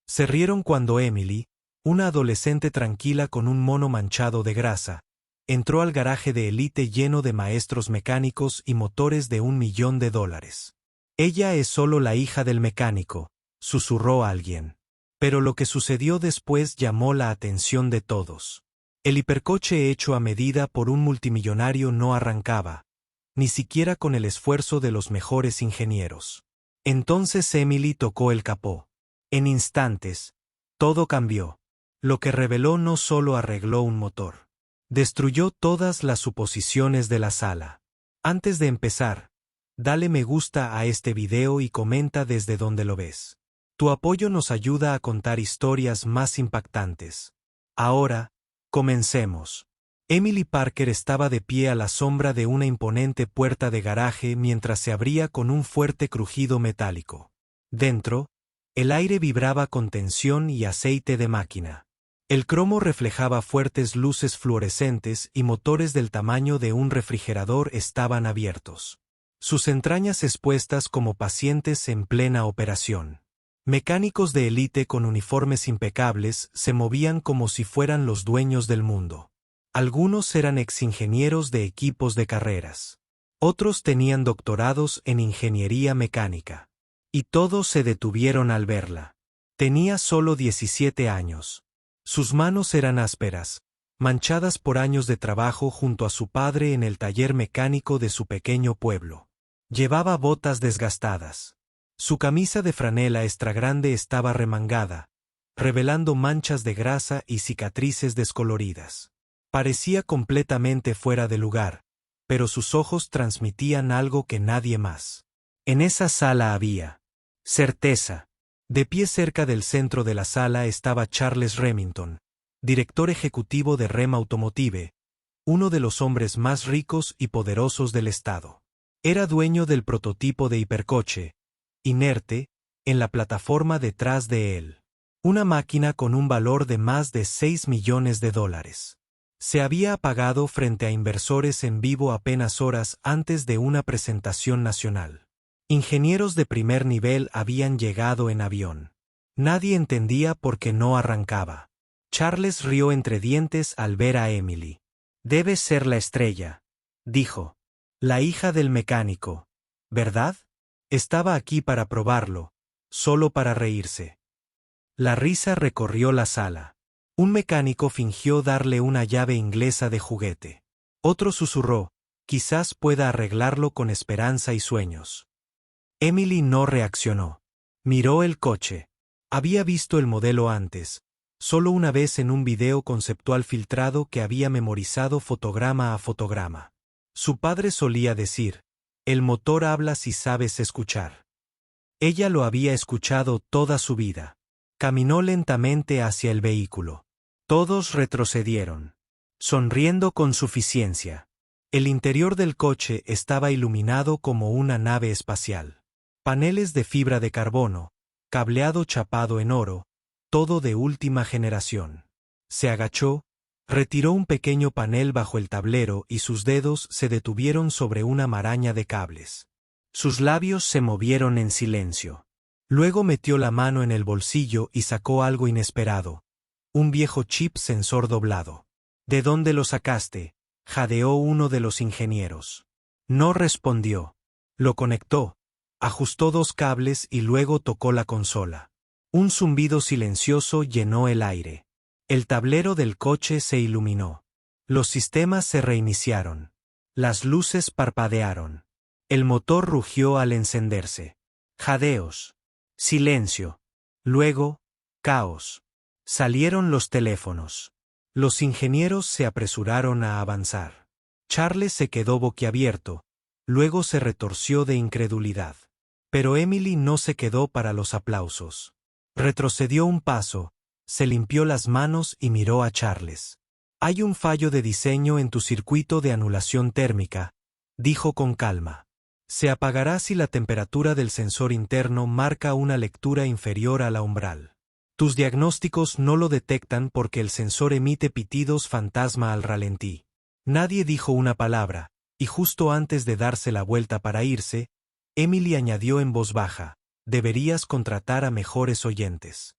Se rieron cuando Emily, una adolescente tranquila con un mono manchado de grasa, entró al garaje de élite lleno de maestros mecánicos y motores de $1.000.000. Ella es solo la hija del mecánico, susurró alguien. Pero lo que sucedió después llamó la atención de todos. El hipercoche hecho a medida por un multimillonario no arrancaba, ni siquiera con el esfuerzo de los mejores ingenieros. Entonces Emily tocó el capó. En instantes, todo cambió. Lo que reveló no solo arregló un motor. Destruyó todas las suposiciones de la sala. Antes de empezar, dale me gusta a este video y comenta desde donde lo ves. Tu apoyo nos ayuda a contar historias más impactantes. Ahora, comencemos. Emily Parker estaba de pie a la sombra de una imponente puerta de garaje mientras se abría con un fuerte crujido metálico. Dentro, el aire vibraba con tensión y aceite de máquina. El cromo reflejaba fuertes luces fluorescentes y motores del tamaño de un refrigerador estaban abiertos. Sus entrañas expuestas como pacientes en plena operación. Mecánicos de élite con uniformes impecables se movían como si fueran los dueños del mundo. Algunos eran exingenieros de equipos de carreras. Otros tenían doctorados en ingeniería mecánica. Y todos se detuvieron al verla. Tenía solo 17 años. Sus manos eran ásperas, manchadas por años de trabajo junto a su padre en el taller mecánico de su pequeño pueblo. Llevaba botas desgastadas. Su camisa de franela extra grande estaba remangada, revelando manchas de grasa y cicatrices descoloridas. Parecía completamente fuera de lugar, pero sus ojos transmitían algo que nadie más. En esa sala había certeza. De pie cerca del centro de la sala estaba Charles Remington, director ejecutivo de REM Automotive, uno de los hombres más ricos y poderosos del estado. Era dueño del prototipo de hipercoche, inerte, en la plataforma detrás de él. Una máquina con un valor de más de $6 millones. Se había apagado frente a inversores en vivo apenas horas antes de una presentación nacional. Ingenieros de primer nivel habían llegado en avión. Nadie entendía por qué no arrancaba. Charles rió entre dientes al ver a Emily. Debe ser la estrella, dijo. La hija del mecánico, ¿verdad? Estaba aquí para probarlo, solo para reírse. La risa recorrió la sala. Un mecánico fingió darle una llave inglesa de juguete. Otro susurró, quizás pueda arreglarlo con esperanza y sueños. Emily no reaccionó. Miró el coche. Había visto el modelo antes, solo una vez en un video conceptual filtrado que había memorizado fotograma a fotograma. Su padre solía decir, el motor habla si sabes escuchar. Ella lo había escuchado toda su vida. Caminó lentamente hacia el vehículo. Todos retrocedieron, sonriendo con suficiencia. El interior del coche estaba iluminado como una nave espacial. Paneles de fibra de carbono, cableado chapado en oro, todo de última generación. Se agachó, retiró un pequeño panel bajo el tablero y sus dedos se detuvieron sobre una maraña de cables. Sus labios se movieron en silencio. Luego metió la mano en el bolsillo y sacó algo inesperado, un viejo chip sensor doblado. ¿De dónde lo sacaste?, jadeó uno de los ingenieros. No respondió. Lo conectó. Ajustó 2 cables y luego tocó la consola. Un zumbido silencioso llenó el aire. El tablero del coche se iluminó. Los sistemas se reiniciaron. Las luces parpadearon. El motor rugió al encenderse. Jadeos. Silencio. Luego, caos. Salieron los teléfonos. Los ingenieros se apresuraron a avanzar. Charles se quedó boquiabierto, luego se retorció de incredulidad. Pero Emily no se quedó para los aplausos. Retrocedió un paso, se limpió las manos y miró a Charles. Hay un fallo de diseño en tu circuito de anulación térmica, dijo con calma. Se apagará si la temperatura del sensor interno marca una lectura inferior a la umbral. Tus diagnósticos no lo detectan porque el sensor emite pitidos fantasma al ralentí. Nadie dijo una palabra, y justo antes de darse la vuelta para irse, Emily añadió en voz baja, deberías contratar a mejores oyentes.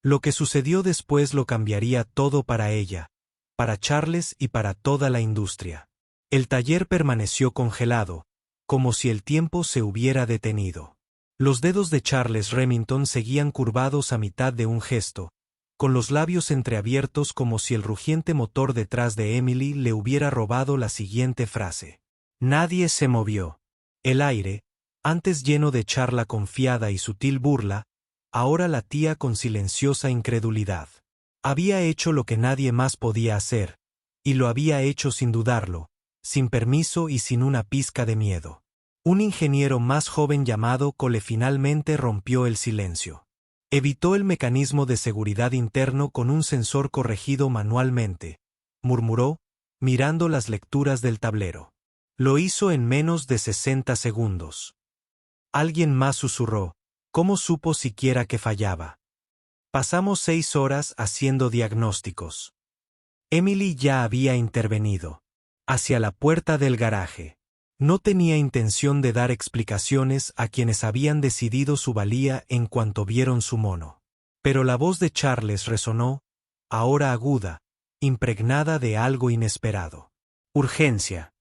Lo que sucedió después lo cambiaría todo para ella, para Charles y para toda la industria. El taller permaneció congelado, como si el tiempo se hubiera detenido. Los dedos de Charles Remington seguían curvados a mitad de un gesto, con los labios entreabiertos como si el rugiente motor detrás de Emily le hubiera robado la siguiente frase. Nadie se movió. El aire, antes lleno de charla confiada y sutil burla, ahora latía con silenciosa incredulidad. Había hecho lo que nadie más podía hacer, y lo había hecho sin dudarlo, sin permiso y sin una pizca de miedo. Un ingeniero más joven llamado Cole finalmente rompió el silencio. Evitó el mecanismo de seguridad interno con un sensor corregido manualmente, murmuró, mirando las lecturas del tablero. Lo hizo en menos de 60 segundos. Alguien más susurró. ¿Cómo supo siquiera que fallaba? Pasamos 6 horas haciendo diagnósticos. Emily ya había intervenido. Hacia la puerta del garaje. No tenía intención de dar explicaciones a quienes habían decidido su valía en cuanto vieron su mono. Pero la voz de Charles resonó, ahora aguda, impregnada de algo inesperado. Urgencia.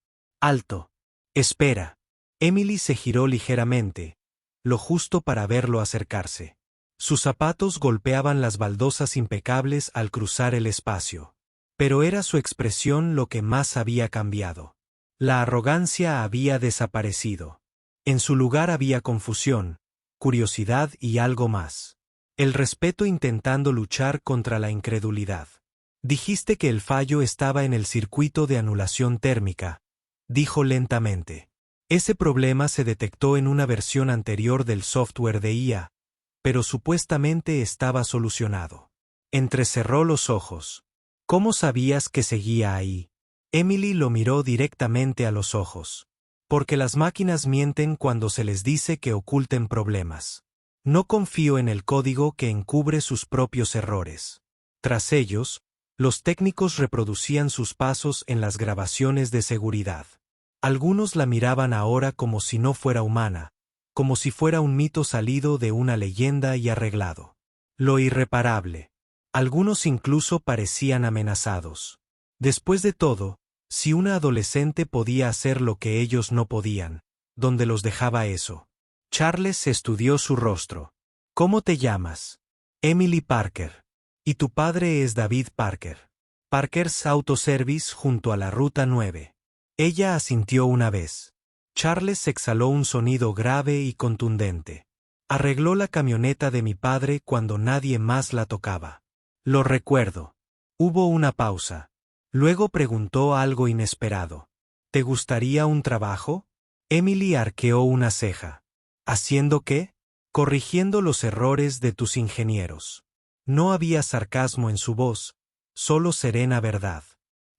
Alto. Espera. Emily se giró ligeramente, lo justo para verlo acercarse. Sus zapatos golpeaban las baldosas impecables al cruzar el espacio. Pero era su expresión lo que más había cambiado. La arrogancia había desaparecido. En su lugar había confusión, curiosidad y algo más. El respeto intentando luchar contra la incredulidad. Dijiste que el fallo estaba en el circuito de anulación térmica, dijo lentamente. Ese problema se detectó en una versión anterior del software de IA, pero supuestamente estaba solucionado. Entrecerró los ojos. ¿Cómo sabías que seguía ahí? Emily lo miró directamente a los ojos. Porque las máquinas mienten cuando se les dice que oculten problemas. No confío en el código que encubre sus propios errores. Tras ellos, los técnicos reproducían sus pasos en las grabaciones de seguridad. Algunos la miraban ahora como si no fuera humana, como si fuera un mito salido de una leyenda y arreglado. Lo irreparable. Algunos incluso parecían amenazados. Después de todo, si una adolescente podía hacer lo que ellos no podían, ¿dónde los dejaba eso? Charles estudió su rostro. ¿Cómo te llamas? Emily Parker. Y tu padre es David Parker. Parker's Auto Service junto a la Ruta 9. Ella asintió una vez. Charles exhaló un sonido grave y contundente. Arregló la camioneta de mi padre cuando nadie más la tocaba. Lo recuerdo. Hubo una pausa. Luego preguntó algo inesperado. ¿Te gustaría un trabajo? Emily arqueó una ceja. ¿Haciendo qué? Corrigiendo los errores de tus ingenieros. No había sarcasmo en su voz, solo serena verdad.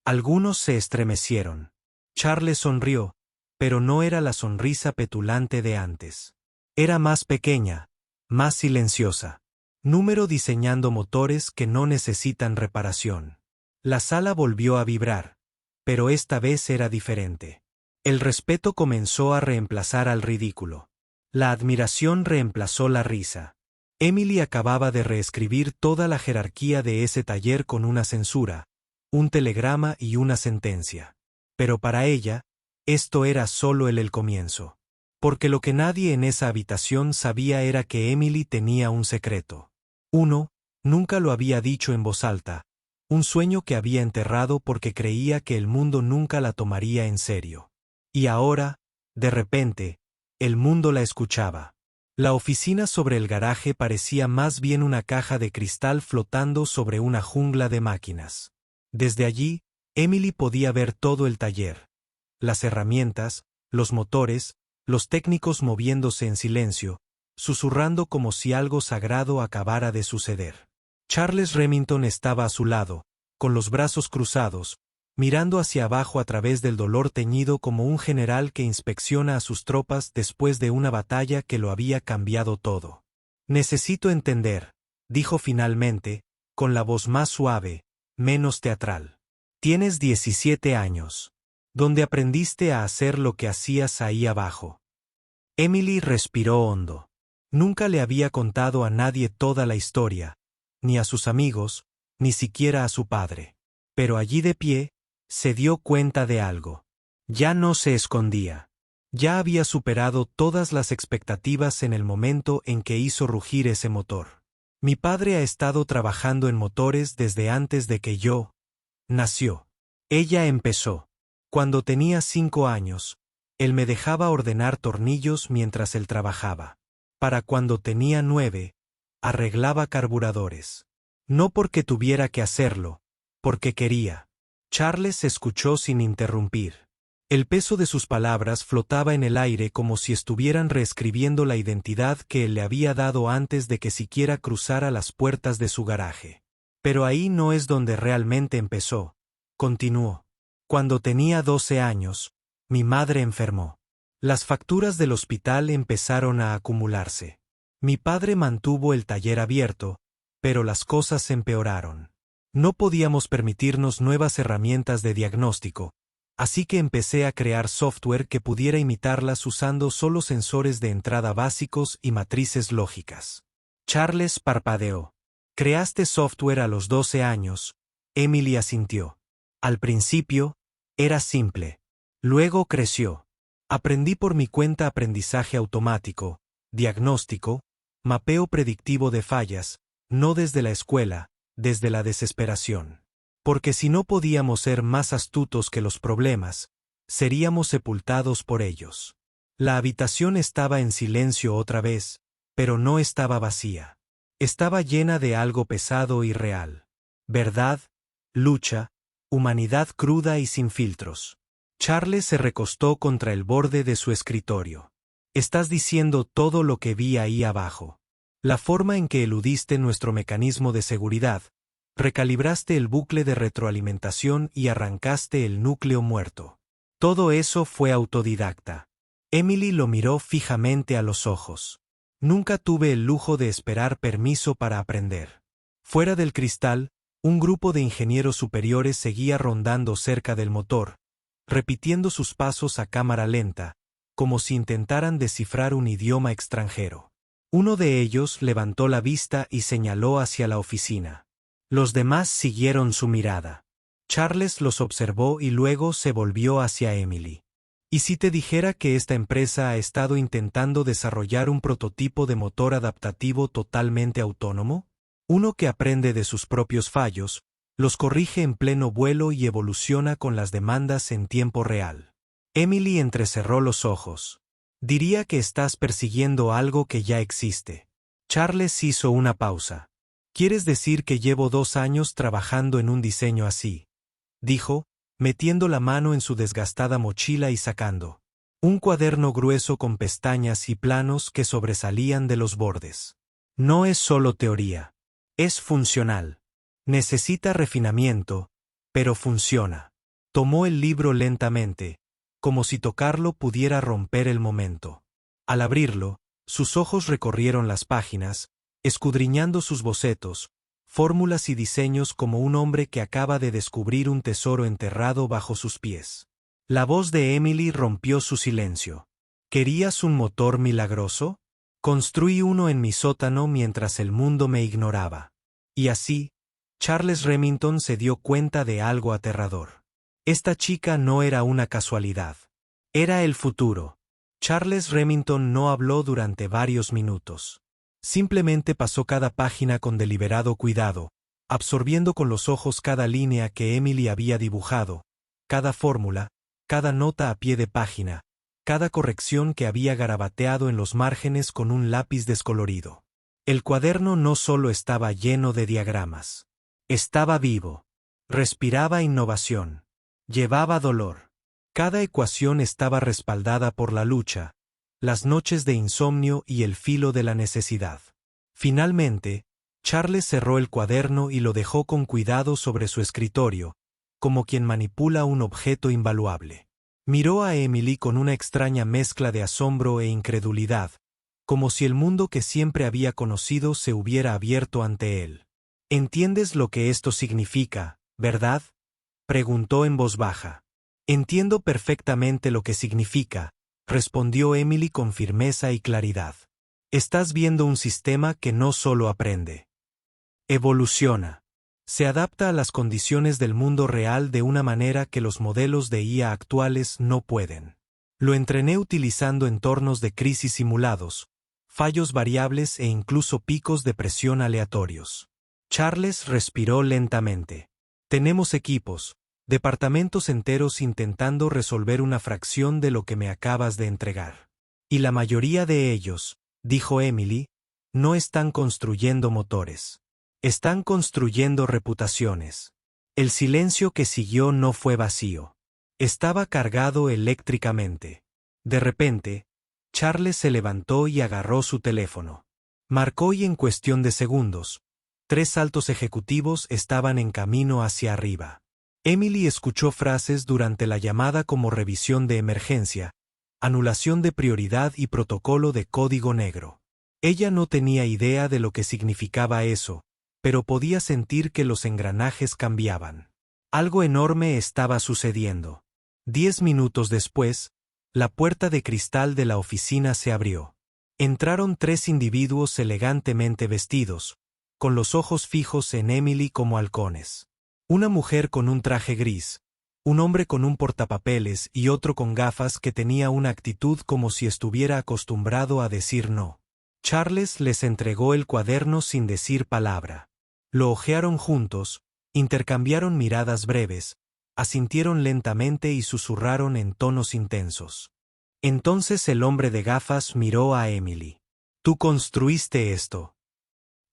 Algunos se estremecieron. Charles sonrió, pero no era la sonrisa petulante de antes. Era más pequeña, más silenciosa. Número diseñando motores que no necesitan reparación. La sala volvió a vibrar, pero esta vez era diferente. El respeto comenzó a reemplazar al ridículo. La admiración reemplazó la risa. Emily acababa de reescribir toda la jerarquía de ese taller con una censura, un telegrama y una sentencia. Pero para ella, esto era solo el comienzo. Porque lo que nadie en esa habitación sabía era que Emily tenía un secreto. Nunca lo había dicho en voz alta, un sueño que había enterrado porque creía que el mundo nunca la tomaría en serio. Y ahora, de repente, el mundo la escuchaba. La oficina sobre el garaje parecía más bien una caja de cristal flotando sobre una jungla de máquinas. Desde allí, Emily podía ver todo el taller. Las herramientas, los motores, los técnicos moviéndose en silencio, susurrando como si algo sagrado acabara de suceder. Charles Remington estaba a su lado, con los brazos cruzados, mirando hacia abajo a través del dolor teñido como un general que inspecciona a sus tropas después de una batalla que lo había cambiado todo. Necesito entender, dijo finalmente, con la voz más suave, menos teatral. Tienes 17 años. ¿Dónde aprendiste a hacer lo que hacías ahí abajo? Emily respiró hondo. Nunca le había contado a nadie toda la historia, ni a sus amigos, ni siquiera a su padre. Pero allí de pie, se dio cuenta de algo. Ya no se escondía. Ya había superado todas las expectativas en el momento en que hizo rugir ese motor. Mi padre ha estado trabajando en motores desde antes de que yo nació. Ella empezó. Cuando tenía 5 años, él me dejaba ordenar tornillos mientras él trabajaba. Para cuando tenía 9, arreglaba carburadores. No porque tuviera que hacerlo, porque quería. Charles escuchó sin interrumpir. El peso de sus palabras flotaba en el aire como si estuvieran reescribiendo la identidad que él le había dado antes de que siquiera cruzara las puertas de su garaje. Pero ahí no es donde realmente empezó, continuó. Cuando tenía 12 años, mi madre enfermó. Las facturas del hospital empezaron a acumularse. Mi padre mantuvo el taller abierto, pero las cosas empeoraron. No podíamos permitirnos nuevas herramientas de diagnóstico, así que empecé a crear software que pudiera imitarlas usando solo sensores de entrada básicos y matrices lógicas. Charles parpadeó. ¿Creaste software a los 12 años? Emily asintió. Al principio, era simple. Luego creció. Aprendí por mi cuenta aprendizaje automático, diagnóstico, mapeo predictivo de fallas, no desde la escuela, desde la desesperación. Porque si no podíamos ser más astutos que los problemas, seríamos sepultados por ellos. La habitación estaba en silencio otra vez, pero no estaba vacía. Estaba llena de algo pesado y real. Verdad, lucha, humanidad cruda y sin filtros. Charles se recostó contra el borde de su escritorio. Estás diciendo todo lo que vi ahí abajo. La forma en que eludiste nuestro mecanismo de seguridad, recalibraste el bucle de retroalimentación y arrancaste el núcleo muerto. Todo eso fue autodidacta. Emily lo miró fijamente a los ojos. Nunca tuve el lujo de esperar permiso para aprender. Fuera del cristal, un grupo de ingenieros superiores seguía rondando cerca del motor, repitiendo sus pasos a cámara lenta, como si intentaran descifrar un idioma extranjero. Uno de ellos levantó la vista y señaló hacia la oficina. Los demás siguieron su mirada. Charles los observó y luego se volvió hacia Emily. ¿Y si te dijera que esta empresa ha estado intentando desarrollar un prototipo de motor adaptativo totalmente autónomo? Uno que aprende de sus propios fallos, los corrige en pleno vuelo y evoluciona con las demandas en tiempo real. Emily entrecerró los ojos. Diría que estás persiguiendo algo que ya existe. Charles hizo una pausa. ¿Quieres decir que llevo 2 años trabajando en un diseño así?, dijo, metiendo la mano en su desgastada mochila y sacando un cuaderno grueso con pestañas y planos que sobresalían de los bordes. No es solo teoría. Es funcional. Necesita refinamiento, pero funciona. Tomó el libro lentamente, como si tocarlo pudiera romper el momento. Al abrirlo, sus ojos recorrieron las páginas, escudriñando sus bocetos, fórmulas y diseños como un hombre que acaba de descubrir un tesoro enterrado bajo sus pies. La voz de Emily rompió su silencio. ¿Querías un motor milagroso? Construí uno en mi sótano mientras el mundo me ignoraba. Y así, Charles Remington se dio cuenta de algo aterrador. Esta chica no era una casualidad. Era el futuro. Charles Remington no habló durante varios minutos. Simplemente pasó cada página con deliberado cuidado, absorbiendo con los ojos cada línea que Emily había dibujado, cada fórmula, cada nota a pie de página, cada corrección que había garabateado en los márgenes con un lápiz descolorido. El cuaderno no solo estaba lleno de diagramas. Estaba vivo. Respiraba innovación. Llevaba dolor. Cada ecuación estaba respaldada por la lucha, las noches de insomnio y el filo de la necesidad. Finalmente, Charles cerró el cuaderno y lo dejó con cuidado sobre su escritorio, como quien manipula un objeto invaluable. Miró a Emily con una extraña mezcla de asombro e incredulidad, como si el mundo que siempre había conocido se hubiera abierto ante él. ¿Entiendes lo que esto significa, verdad?, preguntó en voz baja. Entiendo perfectamente lo que significa, respondió Emily con firmeza y claridad. Estás viendo un sistema que no solo aprende. Evoluciona. Se adapta a las condiciones del mundo real de una manera que los modelos de IA actuales no pueden. Lo entrené utilizando entornos de crisis simulados, fallos variables e incluso picos de presión aleatorios. Charles respiró lentamente. Tenemos equipos, departamentos enteros intentando resolver una fracción de lo que me acabas de entregar. Y la mayoría de ellos, dijo Emily, no están construyendo motores. Están construyendo reputaciones. El silencio que siguió no fue vacío. Estaba cargado eléctricamente. De repente, Charles se levantó y agarró su teléfono. Marcó y en cuestión de segundos, 3 altos ejecutivos estaban en camino hacia arriba. Emily escuchó frases durante la llamada como revisión de emergencia, anulación de prioridad y protocolo de código negro. Ella no tenía idea de lo que significaba eso, pero podía sentir que los engranajes cambiaban. Algo enorme estaba sucediendo. 10 minutos después, la puerta de cristal de la oficina se abrió. Entraron 3 individuos elegantemente vestidos, con los ojos fijos en Emily como halcones. Una mujer con un traje gris, un hombre con un portapapeles y otro con gafas que tenía una actitud como si estuviera acostumbrado a decir no. Charles les entregó el cuaderno sin decir palabra. Lo hojearon juntos, intercambiaron miradas breves, asintieron lentamente y susurraron en tonos intensos. Entonces el hombre de gafas miró a Emily. ¿Tú construiste esto?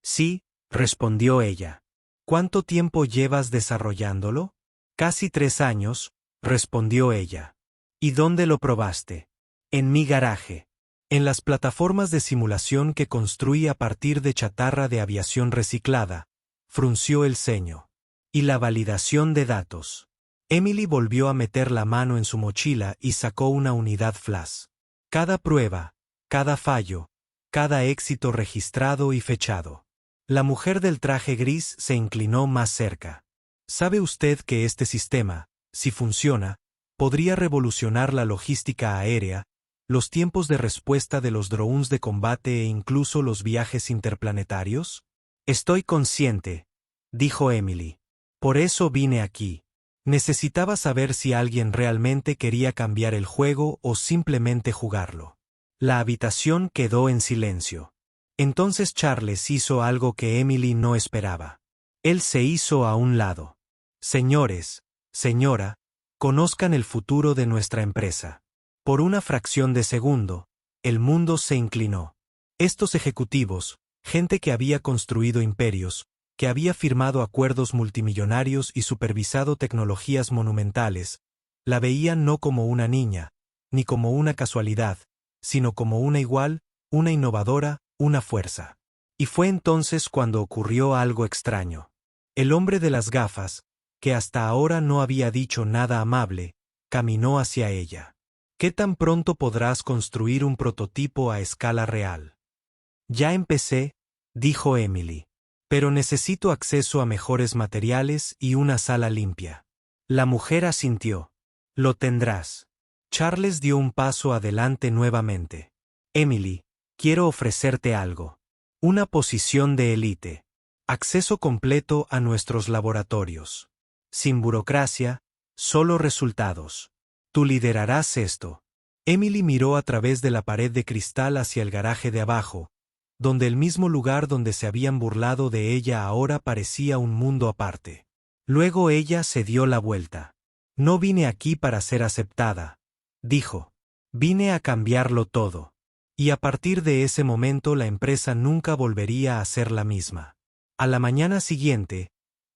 Sí, respondió ella. ¿Cuánto tiempo llevas desarrollándolo? Casi 3 años, respondió ella. ¿Y dónde lo probaste? En mi garaje. En las plataformas de simulación que construí a partir de chatarra de aviación reciclada, frunció el ceño. Y la validación de datos. Emily volvió a meter la mano en su mochila y sacó una unidad flash. Cada prueba, cada fallo, cada éxito registrado y fechado. La mujer del traje gris se inclinó más cerca. ¿Sabe usted que este sistema, si funciona, podría revolucionar la logística aérea, los tiempos de respuesta de los drones de combate e incluso los viajes interplanetarios? Estoy consciente, dijo Emily. Por eso vine aquí. Necesitaba saber si alguien realmente quería cambiar el juego o simplemente jugarlo. La habitación quedó en silencio. Entonces Charles hizo algo que Emily no esperaba. Él se hizo a un lado. Señores, señora, conozcan el futuro de nuestra empresa. Por una fracción de segundo, el mundo se inclinó. Estos ejecutivos, gente que había construido imperios, que había firmado acuerdos multimillonarios y supervisado tecnologías monumentales, la veían no como una niña, ni como una casualidad, sino como una igual, una innovadora, una fuerza. Y fue entonces cuando ocurrió algo extraño. El hombre de las gafas, que hasta ahora no había dicho nada amable, caminó hacia ella. ¿Qué tan pronto podrás construir un prototipo a escala real? Ya empecé, dijo Emily. Pero necesito acceso a mejores materiales y una sala limpia. La mujer asintió. Lo tendrás. Charles dio un paso adelante nuevamente. Emily, quiero ofrecerte algo. Una posición de élite. Acceso completo a nuestros laboratorios. Sin burocracia, solo resultados. Tú liderarás esto. Emily miró a través de la pared de cristal hacia el garaje de abajo, donde el mismo lugar donde se habían burlado de ella ahora parecía un mundo aparte. Luego ella se dio la vuelta. No vine aquí para ser aceptada, dijo. Vine a cambiarlo todo. Y a partir de ese momento la empresa nunca volvería a ser la misma. A la mañana siguiente,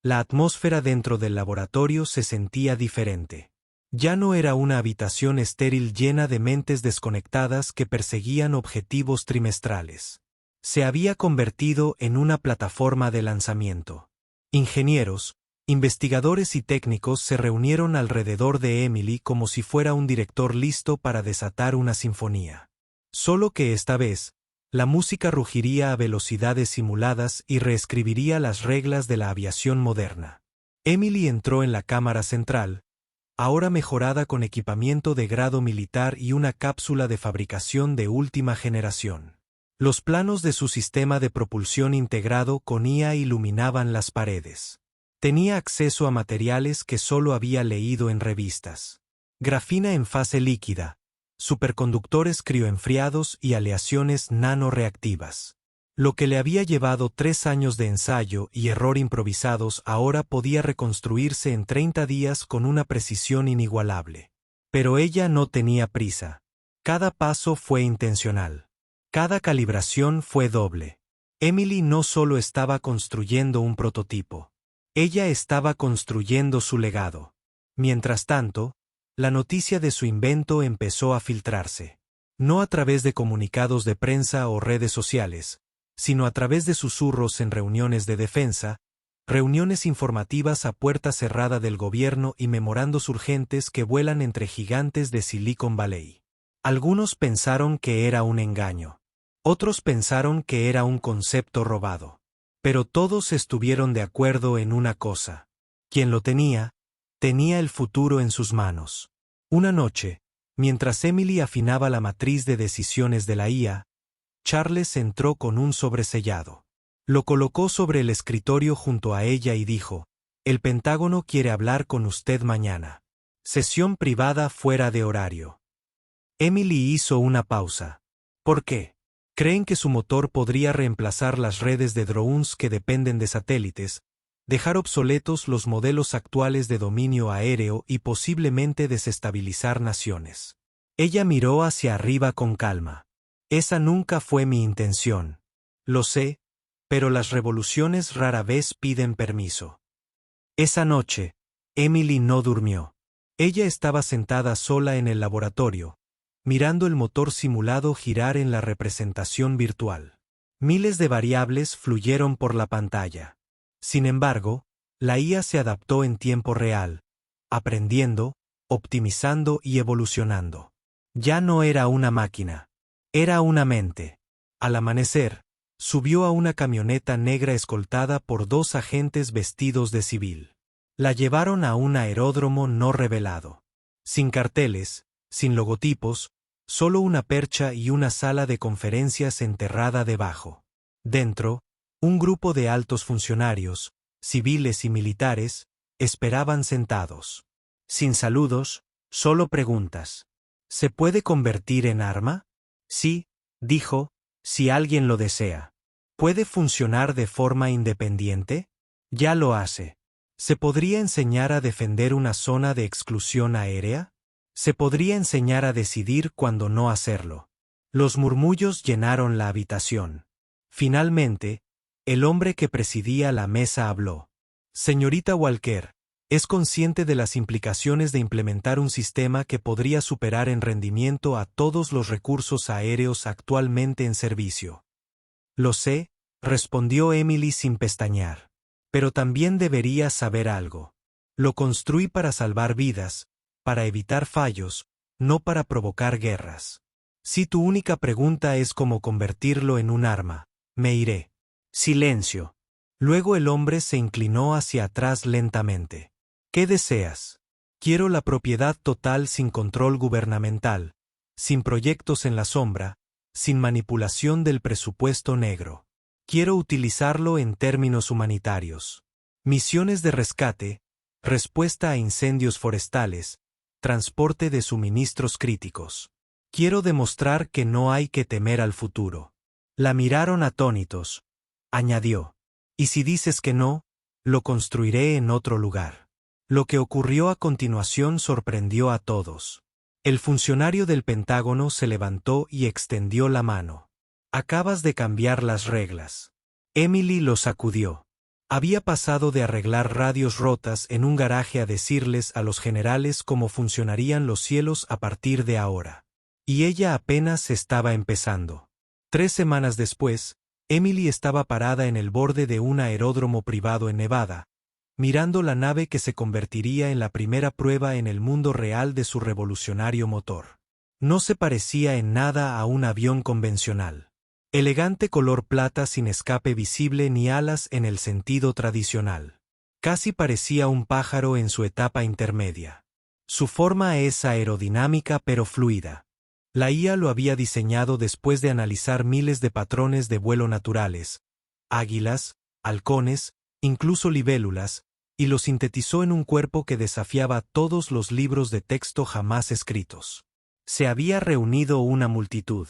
la atmósfera dentro del laboratorio se sentía diferente. Ya no era una habitación estéril llena de mentes desconectadas que perseguían objetivos trimestrales. Se había convertido en una plataforma de lanzamiento. Ingenieros, investigadores y técnicos se reunieron alrededor de Emily como si fuera un director listo para desatar una sinfonía. Solo que esta vez, la música rugiría a velocidades simuladas y reescribiría las reglas de la aviación moderna. Emily entró en la cámara central, ahora mejorada con equipamiento de grado militar y una cápsula de fabricación de última generación. Los planos de su sistema de propulsión integrado con IA iluminaban las paredes. Tenía acceso a materiales que solo había leído en revistas. Grafina en fase líquida, superconductores crioenfriados y aleaciones nanoreactivas. Lo que le había llevado 3 años de ensayo y error improvisados ahora podía reconstruirse en 30 días con una precisión inigualable. Pero ella no tenía prisa. Cada paso fue intencional. Cada calibración fue doble. Emily no solo estaba construyendo un prototipo. Ella estaba construyendo su legado. Mientras tanto, la noticia de su invento empezó a filtrarse. No a través de comunicados de prensa o redes sociales, sino a través de susurros en reuniones de defensa, reuniones informativas a puerta cerrada del gobierno y memorandos urgentes que vuelan entre gigantes de Silicon Valley. Algunos pensaron que era un engaño. Otros pensaron que era un concepto robado. Pero todos estuvieron de acuerdo en una cosa. Quien lo tenía el futuro en sus manos. Una noche, mientras Emily afinaba la matriz de decisiones de la IA, Charles entró con un sobresellado. Lo colocó sobre el escritorio junto a ella y dijo: «El Pentágono quiere hablar con usted mañana. Sesión privada fuera de horario». Emily hizo una pausa. ¿Por qué? Creen que su motor podría reemplazar las redes de drones que dependen de satélites, dejar obsoletos los modelos actuales de dominio aéreo y posiblemente desestabilizar naciones. Ella miró hacia arriba con calma. Esa nunca fue mi intención. Lo sé, pero las revoluciones rara vez piden permiso. Esa noche, Emily no durmió. Ella estaba sentada sola en el laboratorio, mirando el motor simulado girar en la representación virtual. Miles de variables fluyeron por la pantalla. Sin embargo, la IA se adaptó en tiempo real, aprendiendo, optimizando y evolucionando. Ya no era una máquina. Era una mente. Al amanecer, subió a una camioneta negra escoltada por 2 agentes vestidos de civil. La llevaron a un aeródromo no revelado. Sin carteles, sin logotipos, solo una percha y una sala de conferencias enterrada debajo. Dentro, un grupo de altos funcionarios, civiles y militares, esperaban sentados. Sin saludos, solo preguntas. ¿Se puede convertir en arma? Sí, dijo, si alguien lo desea. ¿Puede funcionar de forma independiente? Ya lo hace. ¿Se podría enseñar a defender una zona de exclusión aérea? Se podría enseñar a decidir cuándo no hacerlo. Los murmullos llenaron la habitación. Finalmente, el hombre que presidía la mesa habló. Señorita Walker, ¿es consciente de las implicaciones de implementar un sistema que podría superar en rendimiento a todos los recursos aéreos actualmente en servicio? Lo sé, respondió Emily sin pestañear. Pero también debería saber algo. Lo construí para salvar vidas, para evitar fallos, no para provocar guerras. Si tu única pregunta es cómo convertirlo en un arma, me iré. Silencio. Luego el hombre se inclinó hacia atrás lentamente. ¿Qué deseas? Quiero la propiedad total sin control gubernamental, sin proyectos en la sombra, sin manipulación del presupuesto negro. Quiero utilizarlo en términos humanitarios. Misiones de rescate, respuesta a incendios forestales, transporte de suministros críticos. Quiero demostrar que no hay que temer al futuro. La miraron atónitos. Añadió. Y si dices que no, lo construiré en otro lugar. Lo que ocurrió a continuación sorprendió a todos. El funcionario del Pentágono se levantó y extendió la mano. Acabas de cambiar las reglas. Emily lo sacudió. Había pasado de arreglar radios rotas en un garaje a decirles a los generales cómo funcionarían los cielos a partir de ahora. Y ella apenas estaba empezando. 3 semanas después, Emily estaba parada en el borde de un aeródromo privado en Nevada, mirando la nave que se convertiría en la primera prueba en el mundo real de su revolucionario motor. No se parecía en nada a un avión convencional. Elegante color plata sin escape visible ni alas en el sentido tradicional. Casi parecía un pájaro en su etapa intermedia. Su forma es aerodinámica pero fluida. La IA lo había diseñado después de analizar miles de patrones de vuelo naturales, águilas, halcones, incluso libélulas, y lo sintetizó en un cuerpo que desafiaba todos los libros de texto jamás escritos. Se había reunido una multitud.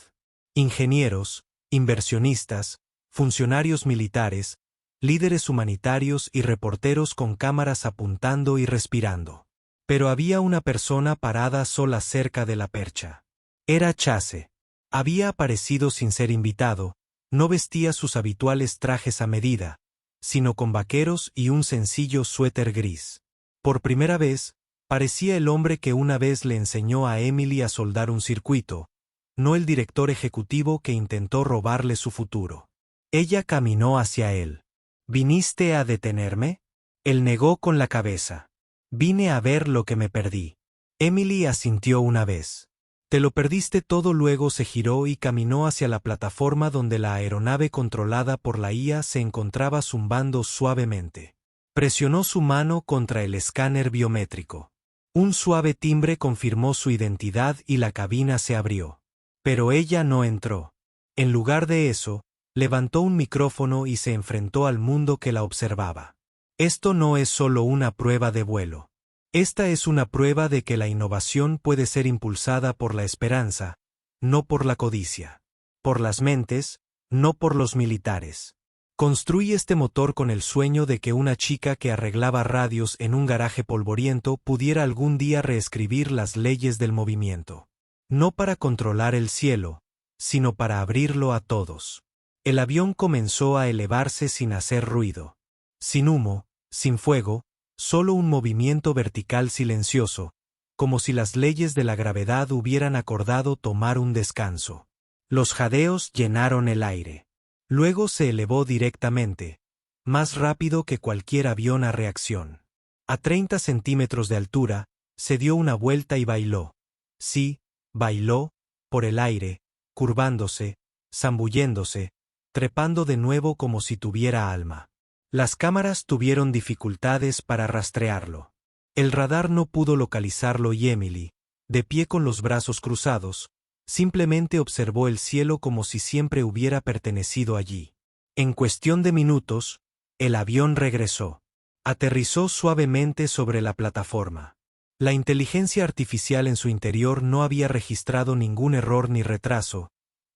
Ingenieros, inversionistas, funcionarios militares, líderes humanitarios y reporteros con cámaras apuntando y respirando. Pero había una persona parada sola cerca de la percha. Era Chase. Había aparecido sin ser invitado, no vestía sus habituales trajes a medida, sino con vaqueros y un sencillo suéter gris. Por primera vez, parecía el hombre que una vez le enseñó a Emily a soldar un circuito, no el director ejecutivo que intentó robarle su futuro. Ella caminó hacia él. ¿Viniste a detenerme? Él negó con la cabeza. Vine a ver lo que me perdí. Emily asintió una vez. Te lo perdiste todo. Luego se giró y caminó hacia la plataforma donde la aeronave controlada por la IA se encontraba zumbando suavemente. Presionó su mano contra el escáner biométrico. Un suave timbre confirmó su identidad y la cabina se abrió. Pero ella no entró. En lugar de eso, levantó un micrófono y se enfrentó al mundo que la observaba. Esto no es solo una prueba de vuelo. Esta es una prueba de que la innovación puede ser impulsada por la esperanza, no por la codicia. Por las mentes, no por los militares. Construí este motor con el sueño de que una chica que arreglaba radios en un garaje polvoriento pudiera algún día reescribir las leyes del movimiento. No para controlar el cielo, sino para abrirlo a todos. El avión comenzó a elevarse sin hacer ruido. Sin humo, sin fuego, solo un movimiento vertical silencioso, como si las leyes de la gravedad hubieran acordado tomar un descanso. Los jadeos llenaron el aire. Luego se elevó directamente, más rápido que cualquier avión a reacción. A 30 centímetros de altura, se dio una vuelta y bailó. Sí, bailó, por el aire, curvándose, zambulléndose, trepando de nuevo como si tuviera alma. Las cámaras tuvieron dificultades para rastrearlo. El radar no pudo localizarlo y Emily, de pie con los brazos cruzados, simplemente observó el cielo como si siempre hubiera pertenecido allí. En cuestión de minutos, el avión regresó. Aterrizó suavemente sobre la plataforma. La inteligencia artificial en su interior no había registrado ningún error ni retraso.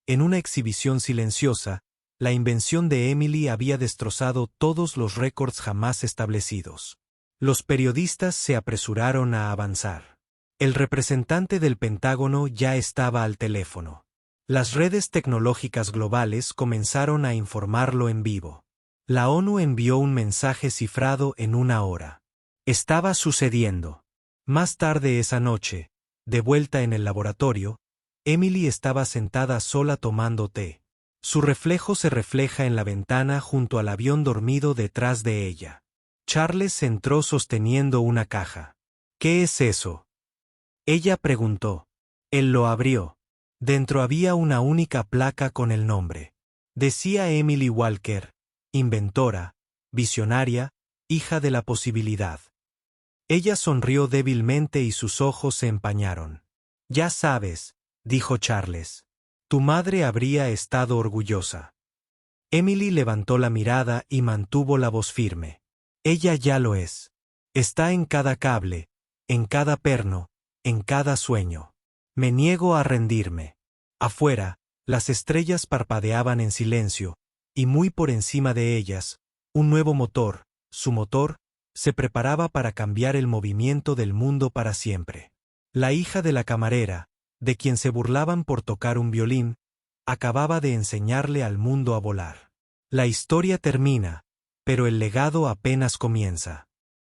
En una exhibición silenciosa, la invención de Emily había destrozado todos los récords jamás establecidos. Los periodistas se apresuraron a avanzar. El representante del Pentágono ya estaba al teléfono. Las redes tecnológicas globales comenzaron a informarlo en vivo. La ONU envió un mensaje cifrado en 1 hora. Estaba sucediendo. Más tarde esa noche, de vuelta en el laboratorio, Emily estaba sentada sola tomando té. Su reflejo se refleja en la ventana junto al avión dormido detrás de ella. Charles entró sosteniendo una caja. ¿Qué es eso? Ella preguntó. Él lo abrió. Dentro había una única placa con el nombre. Decía Emily Walker, inventora, visionaria, hija de la posibilidad. Ella sonrió débilmente y sus ojos se empañaron. Ya sabes, dijo Charles. Tu madre habría estado orgullosa. Emily levantó la mirada y mantuvo la voz firme. Ella ya lo es. Está en cada cable, en cada perno, en cada sueño. Me niego a rendirme. Afuera, las estrellas parpadeaban en silencio, y muy por encima de ellas, un nuevo motor, su motor, se preparaba para cambiar el movimiento del mundo para siempre. La hija de la camarera, de quien se burlaban por tocar un violín, acababa de enseñarle al mundo a volar. La historia termina, pero el legado apenas comienza.